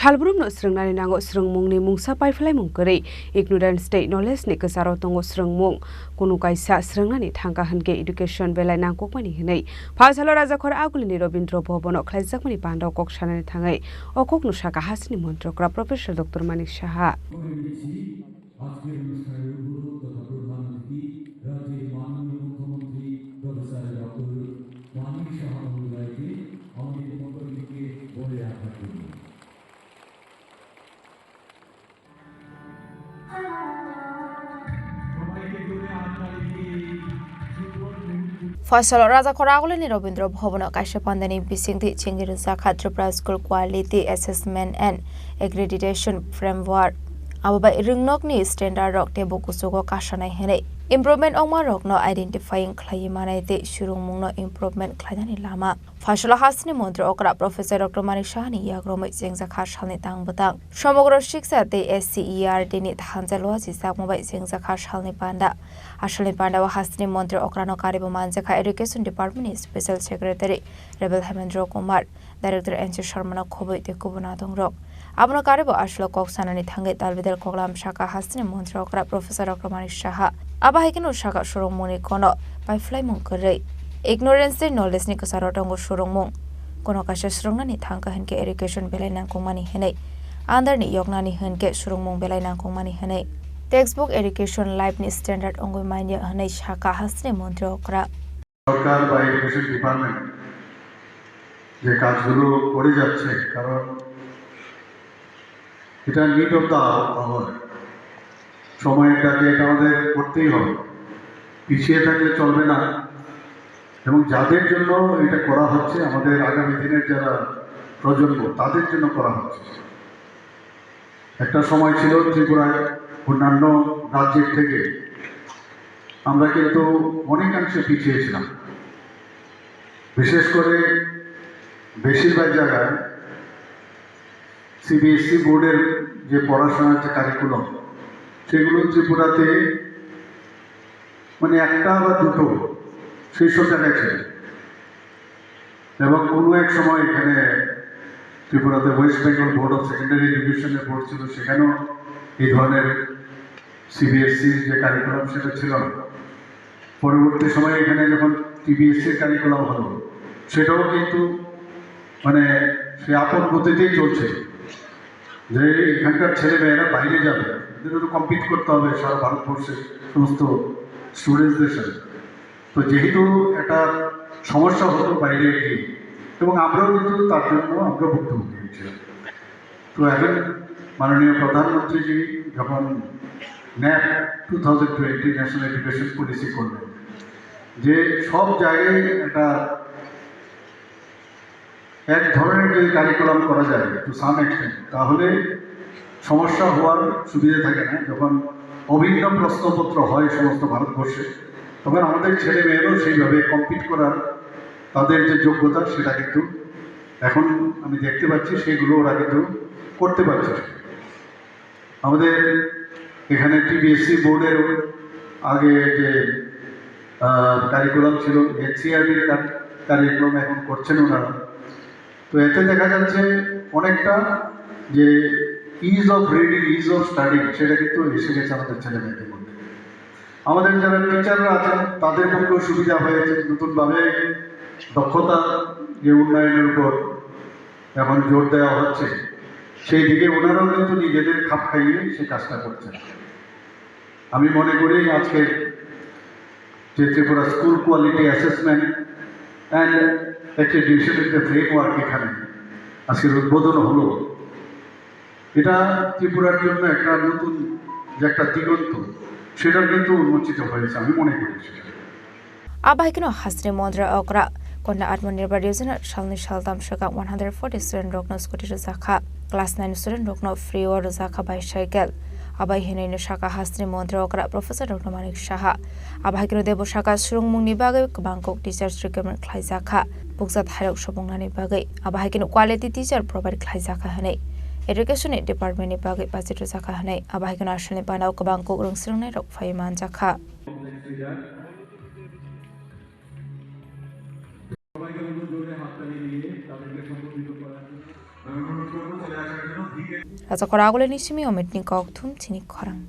Salbrum no srungnani nango srungmungni mungsa paiflai mungkari ignorant state knowledge ni kesaro tongo srungmung kunu kaisa srungnani thangka hanke education belai nangkokmani hinai phasalo rajakhor agulini Robindra Bhobono khlaijakmani bandau koksanani thangai okok nusaka hasini montrokra Professor Dr. Manik Saha Fasal Rajakhor agulini Robindra Bhobono kaisa pandani bisingti chingiru zakha Tripura School Quality Assessment and Accreditation Framework ababa ringnokni standard rok tebo kusugo kasanai henai improvement ongma rokno identifying khlaimanaite surungmungno improvement khlainani lama Fasal hasni mantri okra Professor Dr. Manik Sahani yagromai jengjakha salni tangbutang সমগ্র শিক্ষাতে SCERD ni thanjalo jisak mobai jengjakha salni panda আসলে পান্ডাওয়া হাসনি মন্ত্রী অক্রানো কারিব মানজাখা education department special secretary রেবেল হেমেন্দ্র কুমার ডাইরেক্টর এনসি শর্মা খবইতে কুবনা দংরক আবনো কারিব আসলো কক্সানানি থাঙ্গে তালবিদের কগলাম শাখা হাসনি মন্ত্রী অক্রা প্রফেসর ডক্টর মানিক সাহা আবাহিকেন শাখা সুরংমনি কোন পাইফ্লাই মুংকরৈ ignorance knowledge ni kasaro tongo surungmung kono kasha surungnani thangka henke education belai nangkongmani henai andarni yognani henke surungmung belai nangkongmani henai Textbook Education Life ni Standard ongoi manya hanai shaka hasne মন্ত্রী okra সরকার বা education department যে কাজগুলো করে যাচ্ছে কারণ এটা need of the hour সময়টাকে এটা আমাদের করতেই হবে পিছিয়ে থাকলে চলবে না এবং যাদের জন্য এটা করা হচ্ছে আমাদের আগামী দিনের যারা প্রজন্ম তাদের জন্য করা হচ্ছে একটা সময় ছিল ত্রিপুরায় অন্যান্য রাজ্যের থেকে আমরা কিন্তু অনেকাংশে পিছিয়ে ছিলাম বিশেষ করে বেশিরভাগ জায়গায় সিবিএসই বোর্ডের যে পড়াশোনার যে কারিকুলাম সেগুলো ত্রিপুরাতে মানে একটা বা দুটো সেই সব জায়গায় ছিল এবং কোনো এক সময় এখানে ত্রিপুরাতে West Bengal board of secondary এডুকেশনের বোর্ড ছিল সেখানেও এই ধরনের সিবিএসসির যে কারিকুলাম সেটা ছিল না পরবর্তী সময়ে এখানে যখন সিবিএসসির কারিকুলাম হলো সেটাও কিন্তু মানে সে আপন গতিতেই চলছে যে এখানকার ছেলেমেয়েরা বাইরে যাবে এদের তো কম্পিট করতে হবে সারা ভারতবর্ষের সমস্ত স্টুডেন্টসদের সাথে তো যেহেতু একটা সমস্যা হতো বাইরে গিয়ে এবং আমরাও কিন্তু তার জন্য আমরা ভুক্তভোগী হয়েছিলাম তো এখন মাননীয় প্রধানমন্ত্রীজি যখন ন্যাপ 2020 ন্যাশনাল এডুকেশন পলিসি করলেন যে সব জায়গায় একটা এক ধরনের যদি কারিকুলাম করা যায় টু সাম এক্সটেন্ট তাহলে সমস্যা হওয়ার সুবিধা থাকে না যখন অভিন্ন প্রশ্নপত্র হয় সমস্ত ভারতবর্ষে তখন আমাদের ছেলে মেয়েরাও সেইভাবে কম্পিট করার তাদের যে যোগ্যতা সেটা কিন্তু এখন আমি দেখতে পাচ্ছি সেগুলো ওরা কিন্তু করতে পারছে আমাদের এখানে টিবিএসসি বোর্ডের আগে যে কারিকুলাম ছিল এনসিআরটির কারিকুলাম এখন করছেন ওনারা তো এতে দেখা যাচ্ছে অনেকটা যে is of reading is of studying সেটা কিন্তু এসে গেছে আমাদের ছেলে মেয়েদের মধ্যে আমাদের যারা টিচাররা আছেন তাদের পক্ষেও সুবিধা হয়েছে নতুনভাবে দক্ষতা যে উন্নয়নের উপর এখন জোর দেওয়া হচ্ছে সেই দিকে ওনারাও কিন্তু নিজেদের খাপ খাইয়ে সে কাজটা করছেন আমি মনে করি আজকে যে Tripura school quality assessment and অ্যাক্রেডিটেশনের যে ফ্রেমওয়ার্ক এখানে আজকের উদ্বোধন হলো এটা ত্রিপুরার জন্য একটা নতুন যে একটা দিগন্ত সেটা কিন্তু উন্মোচিত হয়েছে আমি মনে করি সেটা আবাহিকনো হাসনি মন্ত্রী okra konna atmanirbhar yojana salni saldam shaka 140 student rokno scooty zakha class 9 student rokno free or zakha bicycle abai henai shaka hasni mantri okra Professor Dr. Manik Saha abahikno debo shaka surungmungni bagai bangkok teachers recruitment khlai zakha buksat hairok sobongnani bagai abahikno quality teacher provide khlai zakha hanai education department ni bagai budget zakha hanai abahikno ashalni banau bangkok rungsrungnai rok phaiman zakha সবাইকে জোরে হাততালি দিয়ে তাদেরকে সম্বোধিত করার জন্য অনুরোধ করবো চলে আসার জন্য Rajakhora agule ni simi ometni kok thum chini khorang.